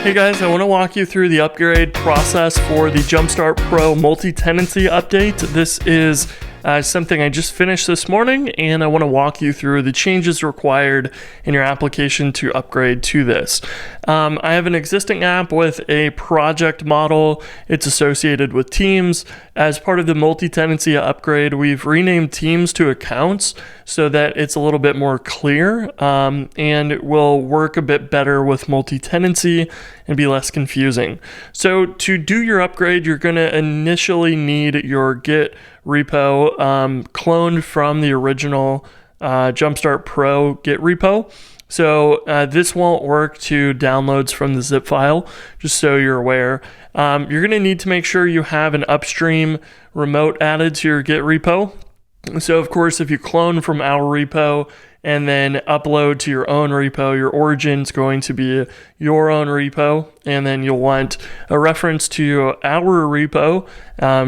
Hey guys, I want to walk you through the upgrade process for the Jumpstart Pro multi-tenancy update. This is something I just finished this morning, and I want to walk you through the changes required in your application to upgrade to this. I have an existing app with a project model. It's associated with teams. As part of the multi-tenancy upgrade, we've renamed teams to accounts so that it's a little bit more clear and it will work a bit better with multi-tenancy and be less confusing. So to do your upgrade, you're going to initially need your Git repo cloned from the original Jumpstart Pro Git repo. So this won't work to downloads from the zip file, just so you're aware. You're going to need to make sure you have an upstream remote added to your Git repo. So of course, if you clone from our repo and then upload to your own repo, your origin's going to be your own repo, and then you'll want a reference to our repo,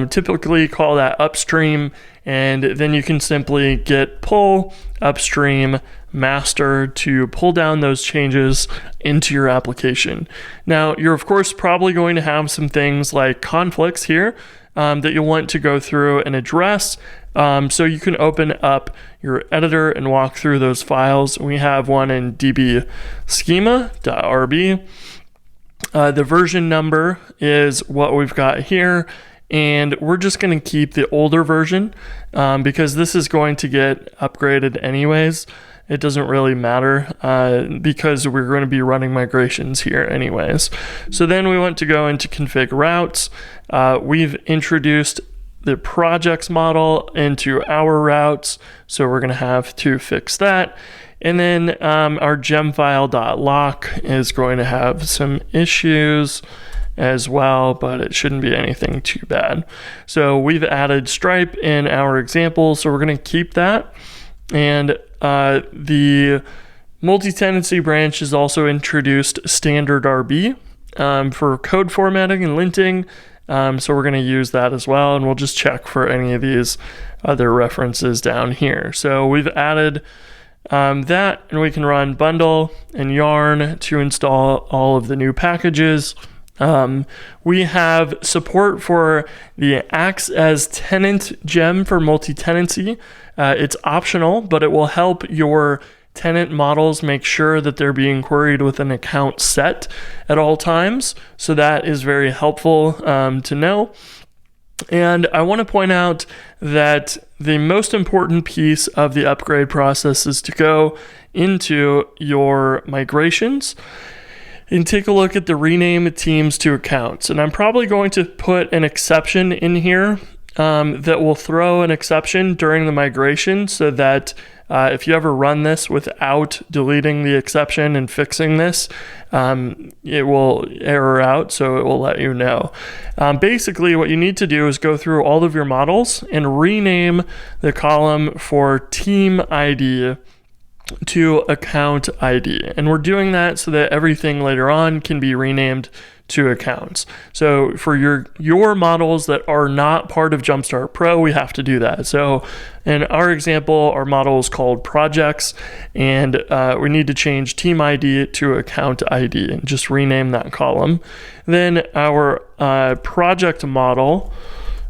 typically call that upstream, and then you can simply git pull upstream master to pull down those changes into your application. Now, you're of course probably going to have some things like conflicts here that you'll want to go through and address. So you can open up your editor and walk through those files. We have one in db schema.rb. The version number is what we've got here, and we're just going to keep the older version because this is going to get upgraded anyways. It doesn't really matter because we're going to be running migrations here anyways. So then we want to go into config routes. We've introduced the projects model into our routes, so we're going to have to fix that. And then our gemfile.lock is going to have some issues as well, but it shouldn't be anything too bad. So we've added Stripe in our example, so we're going to keep that. And the multi-tenancy branch has also introduced standard RB for code formatting and linting. So we're going to use that as well, and we'll just check for any of these other references down here. So we've added that, and we can run bundle and yarn to install all of the new packages. We have support for the acts as tenant gem for multi-tenancy. It's optional, but it will help your tenant models make sure that they're being queried with an account set at all times. So that is very helpful to know. And I want to point out that the most important piece of the upgrade process is to go into your migrations and take a look at the rename teams to accounts. And I'm probably going to put an exception in here that will throw an exception during the migration so that if you ever run this without deleting the exception and fixing this, it will error out, so it will let you know. Basically, what you need to do is go through all of your models and rename the column for team ID to account ID. And we're doing that so that everything later on can be renamed to accounts. So for your models that are not part of Jumpstart Pro, we have to do that. So in our example, our model is called projects, and we need to change team ID to account ID and just rename that column. Then our project model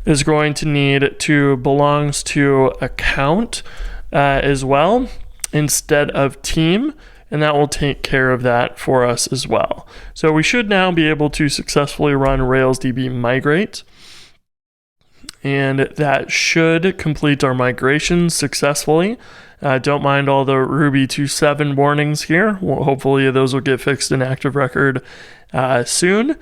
is going to need to belongs to account as well instead of team, and that will take care of that for us as well. So we should now be able to successfully run RailsDB migrate, and that should complete our migration successfully. Don't mind all the Ruby 2.7 warnings here. Well, hopefully those will get fixed in Active Record soon.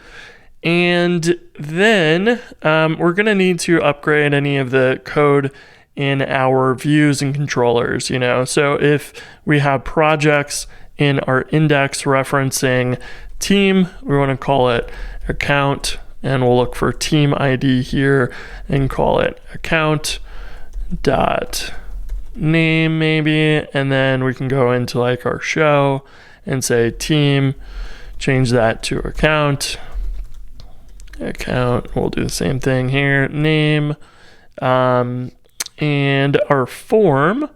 And then we're going to need to upgrade any of the code in our views and controllers, So if we have projects in our index referencing team, we want to call it account, and we'll look for team ID here and call it account dot name maybe, and then we can go into like our show and say team, change that to account, we'll do the same thing here, name, and our form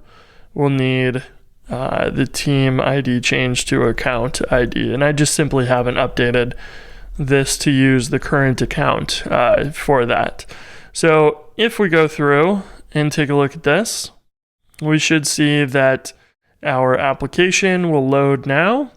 will need the team ID change to account ID. And I just simply haven't updated this to use the current account for that. So if we go through and take a look at this, we should see that our application will load now,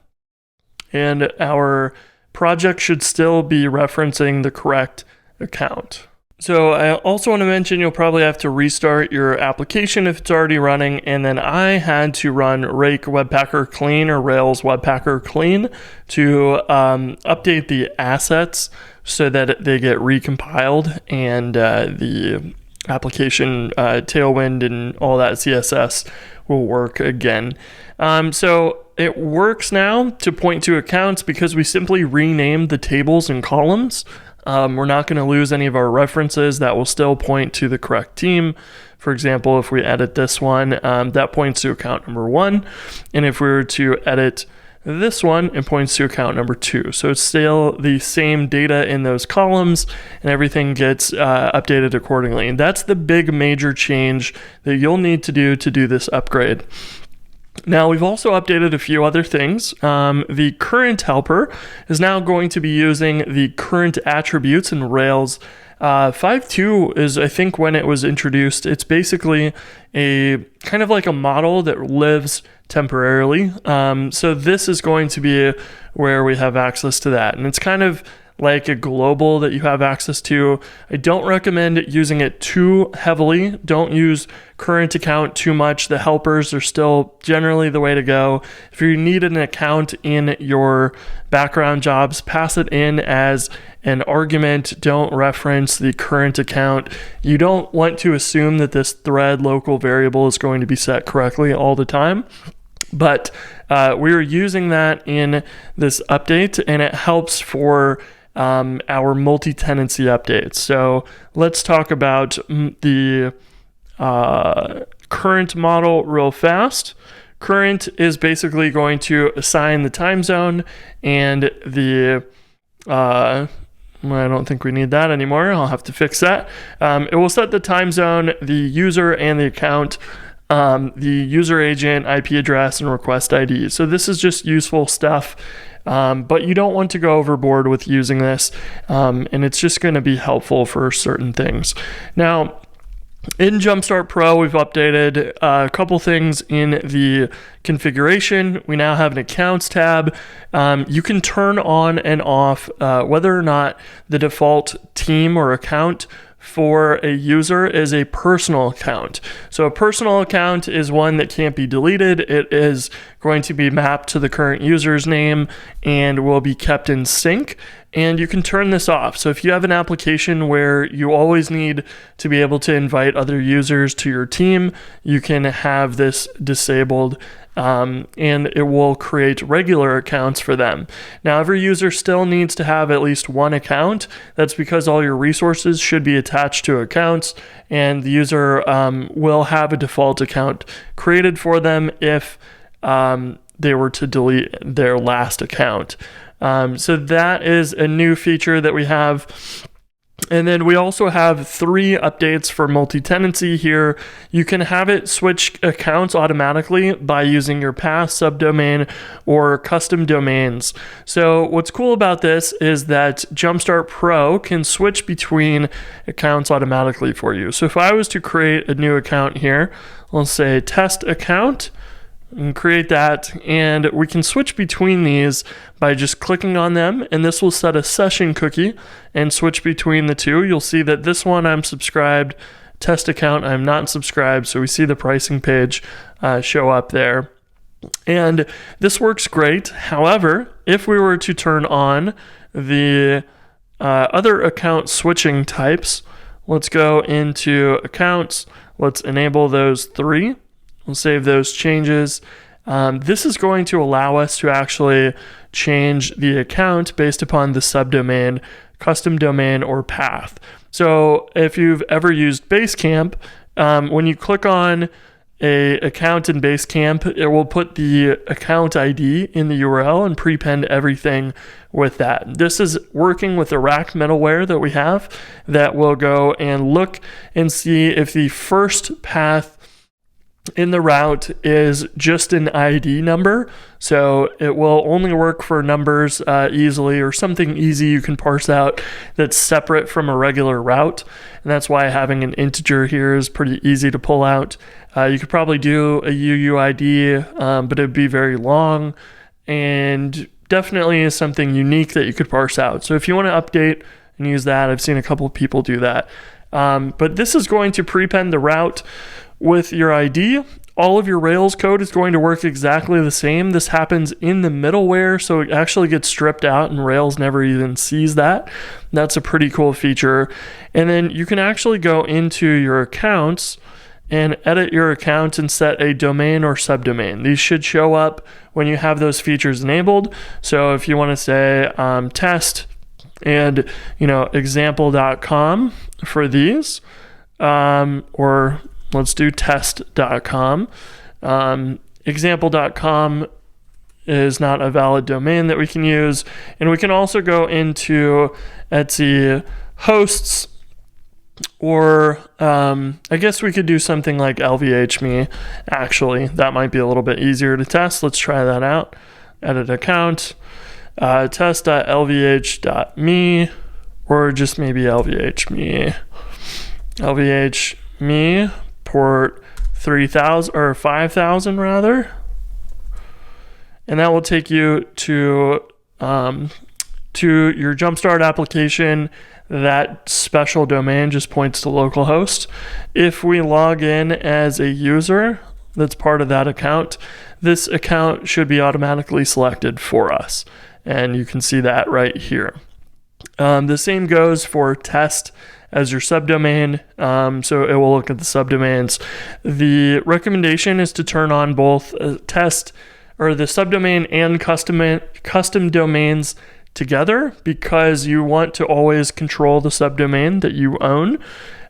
and our project should still be referencing the correct account. So I also want to mention you'll probably have to restart your application if it's already running, and then I had to run rake webpacker clean or rails webpacker clean to update the assets so that they get recompiled and the application tailwind and all that CSS will work again. So it works now to point to accounts because we simply renamed the tables and columns. We're not going to lose any of our references. That will still point to the correct team. For example, if we edit this one, that points to account number 1. And if we were to edit this one, it points to account number 2. So it's still the same data in those columns, and everything gets updated accordingly. And that's the big major change that you'll need to do this upgrade. Now, we've also updated a few other things. The current helper is now going to be using the current attributes in Rails. 5.2 is, I think, when it was introduced. It's basically a kind of like a model that lives temporarily. So this is going to be where we have access to that. And it's kind of like a global that you have access to. I don't recommend using it too heavily. Don't use current account too much. The helpers are still generally the way to go. If you need an account in your background jobs, pass it in as an argument. Don't reference the current account. You don't want to assume that this thread local variable is going to be set correctly all the time. But we are using that in this update, and it helps for our multi-tenancy updates. So let's talk about the current model real fast. Current is basically going to assign the time zone and the I don't think we need that anymore. I'll have to fix that. It will set the time zone, the user and the account, the user agent, IP address, and request ID. So this is just useful stuff, but you don't want to go overboard with using this, and it's just going to be helpful for certain things. Now, in Jumpstart Pro, we've updated a couple things in the configuration. We now have an accounts tab. You can turn on and off whether or not the default team or account for a user is a personal account. So a personal account is one that can't be deleted. It is going to be mapped to the current user's name and will be kept in sync. And you can turn this off. So if you have an application where you always need to be able to invite other users to your team, you can have this disabled, and it will create regular accounts for them. Now, every user still needs to have at least one account. That's because all your resources should be attached to accounts, and the user will have a default account created for them if they were to delete their last account. So that is a new feature that we have. And then we also have 3 updates for multi-tenancy here. You can have it switch accounts automatically by using your path, subdomain, or custom domains. So what's cool about this is that Jumpstart Pro can switch between accounts automatically for you. So if I was to create a new account here, let's say test account, and create that, and we can switch between these by just clicking on them, and this will set a session cookie and switch between the two. You'll see that this one I'm subscribed, test account I'm not subscribed, so we see the pricing page show up there. And this works great. However, if we were to turn on the other account switching types, let's go into accounts, let's enable those 3. We'll save those changes. This is going to allow us to actually change the account based upon the subdomain, custom domain, or path. So if you've ever used Basecamp, when you click on a account in Basecamp, it will put the account ID in the URL and prepend everything with that. This is working with the rack middleware that we have that will go and look and see if the first path in the route is just an ID number. So it will only work for numbers easily, or something easy you can parse out that's separate from a regular route. And that's why having an integer here is pretty easy to pull out. You could probably do a UUID, but it'd be very long, and definitely is something unique that you could parse out. So if you want to update and use that, I've seen a couple of people do that. But this is going to prepend the route with your ID. All of your Rails code is going to work exactly the same. This happens in the middleware, so it actually gets stripped out and Rails never even sees that. That's a pretty cool feature. And then you can actually go into your accounts and edit your account and set a domain or subdomain. These should show up when you have those features enabled. So if you want to say test and example.com for these, or let's do test.com. Example.com is not a valid domain that we can use. And we can also go into Etsy hosts, or I guess we could do something like LVHme. Actually, that might be a little bit easier to test. Let's try that out. Edit account, test.lvh.me, or just maybe LVHme. LVHme, port 3000 or 5000 rather. And that will take you to your Jumpstart application. That special domain just points to localhost. If we log in as a user that's part of that account, this account should be automatically selected for us. And you can see that right here. The same goes for test as your subdomain. So it will look at the subdomains. The recommendation is to turn on both test or the subdomain and custom domains together, because you want to always control the subdomain that you own.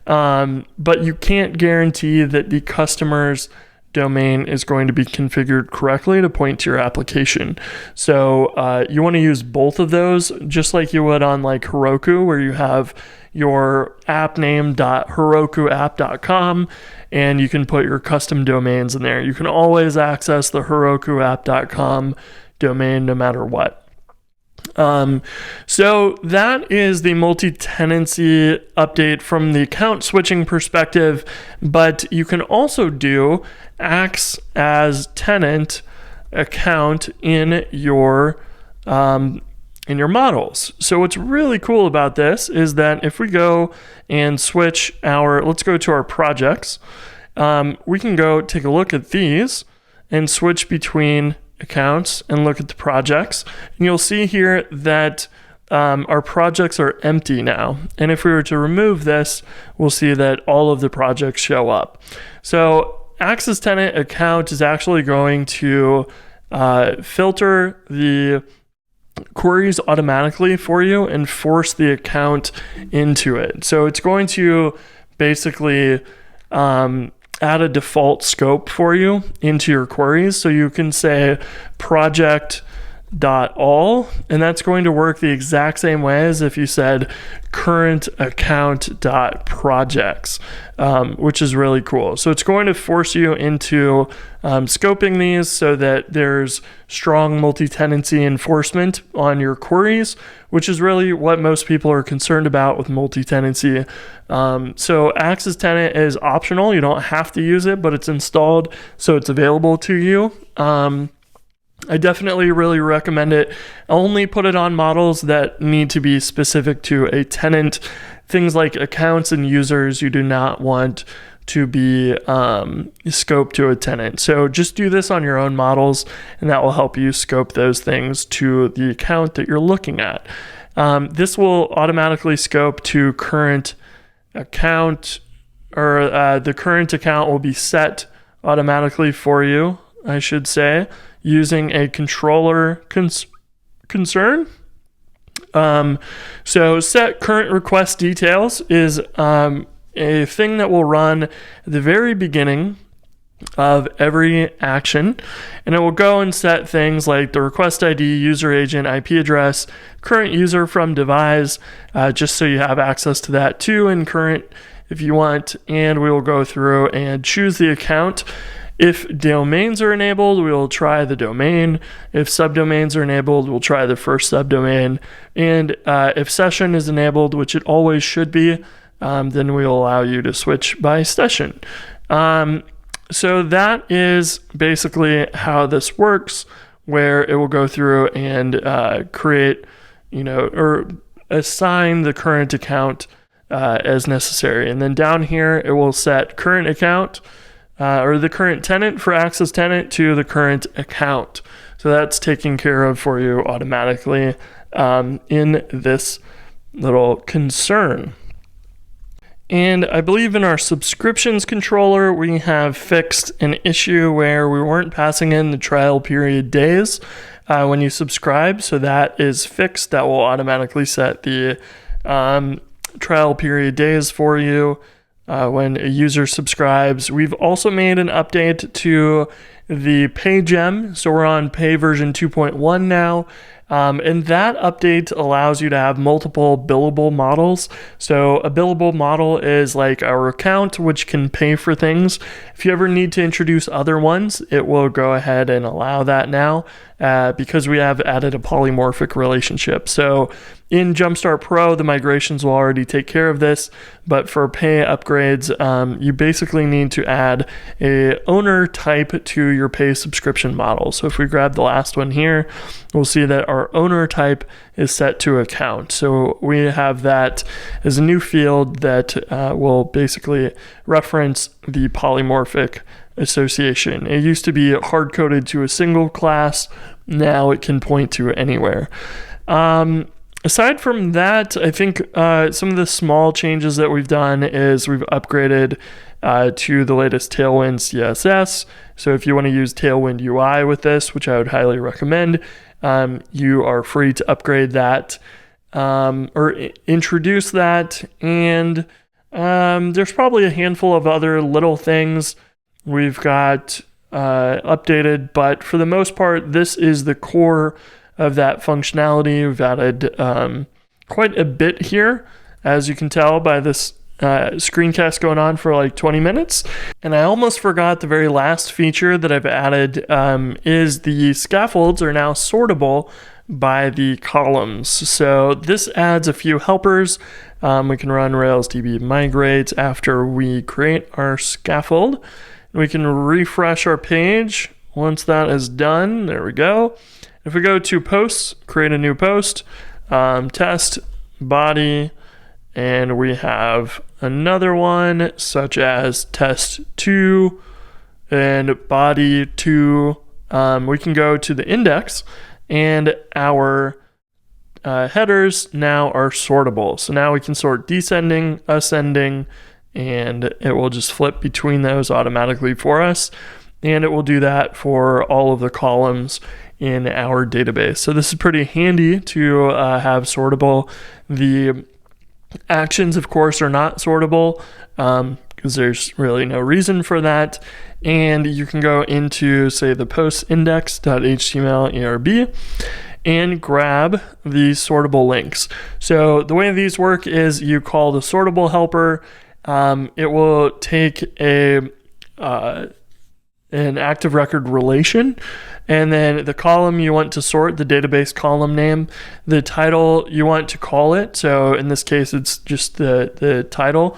But you can't guarantee that the customer's domain is going to be configured correctly to point to your application. So you want to use both of those, just like you would on like Heroku, where you have your app name.herokuapp.com, and you can put your custom domains in there. You can always access the herokuapp.com domain no matter what. So that is the multi-tenancy update from the account switching perspective, but you can also do acts as tenant account in your models. So what's really cool about this is that if we go and switch let's go to our projects, we can go take a look at these and switch between accounts and look at the projects, and you'll see here that our projects are empty now. And if we were to remove this, we'll see that all of the projects show up. So Access Tenant Account is actually going to filter the queries automatically for you and force the account into it. So it's going to basically add a default scope for you into your queries. So you can say project.all, and that's going to work the exact same way as if you said current account.projects, which is really cool. So it's going to force you into scoping these so that there's strong multi-tenancy enforcement on your queries, which is really what most people are concerned about with multi-tenancy. So Access Tenant is optional. You don't have to use it, but it's installed, so it's available to you. I definitely really recommend it. Only put it on models that need to be specific to a tenant. Things like accounts and users, you do not want to be scoped to a tenant. So just do this on your own models, and that will help you scope those things to the account that you're looking at. This will automatically scope to current account, or the current account will be set automatically for you, I should say, using a controller concern. So set current request details is a thing that will run at the very beginning of every action, and it will go and set things like the request ID, user agent, IP address, current user from devise, just so you have access to that too in current if you want. And we will go through and choose the account. If domains are enabled, we will try the domain. If subdomains are enabled, we'll try the first subdomain. And if session is enabled, which it always should be, then we'll allow you to switch by session. So that is basically how this works, where it will go through and create, or assign the current account as necessary. And then down here, it will set current account or the current tenant for access tenant to the current account. So that's taken care of for you automatically in this little concern. And I believe in our subscriptions controller, we have fixed an issue where we weren't passing in the trial period days when you subscribe. So that is fixed. That will automatically set the trial period days for you when a user subscribes. We've also made an update to the pay gem. So we're on pay version 2.1 now. And that update allows you to have multiple billable models. So a billable model is like our account, which can pay for things. If you ever need to introduce other ones, it will go ahead and allow that now because we have added a polymorphic relationship. So in Jumpstart Pro, the migrations will already take care of this, but for pay upgrades, you basically need to add a owner type to your pay subscription model. So if we grab the last one here, we'll see that our owner type is set to account. So we have that as a new field that will basically reference the polymorphic association. It used to be hard-coded to a single class. Now it can point to anywhere. Aside from that, I think some of the small changes that we've done is we've upgraded to the latest Tailwind CSS. So if you want to use Tailwind UI with this, which I would highly recommend, you are free to upgrade that or introduce that. And there's probably a handful of other little things we've got updated, but for the most part, this is the core of that functionality. We've added quite a bit here, as you can tell by this screencast going on for like 20 minutes. And I almost forgot the very last feature that I've added is the scaffolds are now sortable by the columns. So this adds a few helpers. We can run Rails DB migrate after we create our scaffold. We can refresh our page once that is done. There we go. If we go to posts, create a new post, test, body, and we have another one such as test 2 and body 2. We can go to the index and our headers now are sortable. So now we can sort descending, ascending, and it will just flip between those automatically for us. And it will do that for all of the columns in our database. So this is pretty handy to have sortable. The actions, of course, are not sortable because there's really no reason for that. And you can go into, say, the post index.html ARB and grab the sortable links. So the way these work is you call the sortable helper. It will take an active record relation, and then the column you want to sort, the database column name, the title you want to call it. So in this case, it's just the title,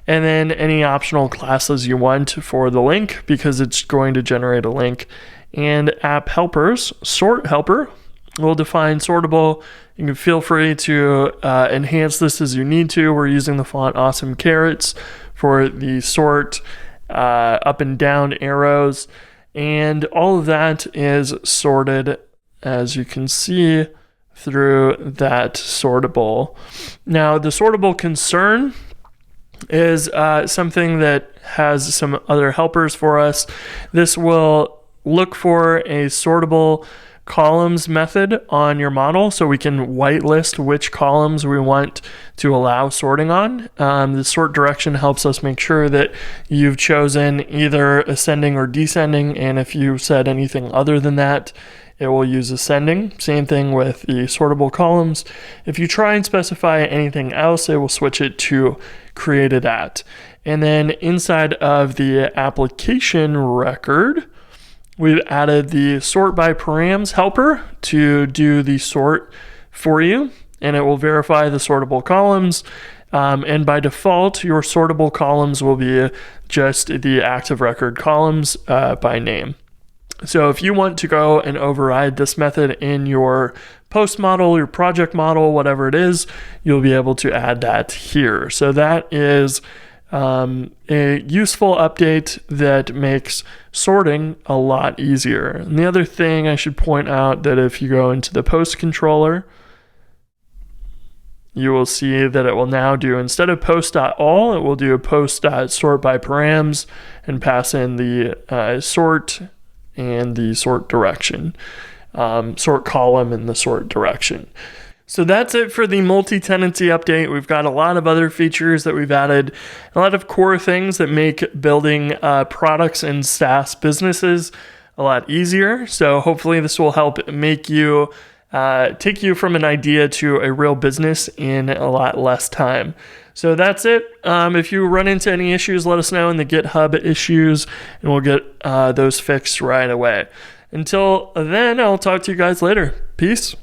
and then any optional classes you want for the link because it's going to generate a link. And app helpers, sort helper will define sortable. You can feel free to enhance this as you need to. We're using the font Awesome Carrots for the sort up and down arrows, and all of that is sorted, as you can see, through that sortable. Now, the sortable concern is something that has some other helpers for us. This will look for a sortable columns method on your model so we can whitelist which columns we want to allow sorting on. The sort direction helps us make sure that you've chosen either ascending or descending, and if you said anything other than that, it will use ascending. Same thing with the sortable columns. If you try and specify anything else, it will switch it to created at. And then inside of the application record, we've added the sort by params helper to do the sort for you, and it will verify the sortable columns. And by default, your sortable columns will be just the active record columns by name. So if you want to go and override this method in your post model, your project model, whatever it is, you'll be able to add that here. So that is a useful update that makes sorting a lot easier. And the other thing I should point out that if you go into the post controller, you will see that it will now do, instead of post.all, it will do post.sort by params and pass in the sort and the sort direction, sort column and the sort direction. So that's it for the multi-tenancy update. We've got a lot of other features that we've added, a lot of core things that make building products and SaaS businesses a lot easier. So hopefully this will help make you take you from an idea to a real business in a lot less time. So that's it. If you run into any issues, let us know in the GitHub issues, and we'll get those fixed right away. Until then, I'll talk to you guys later. Peace.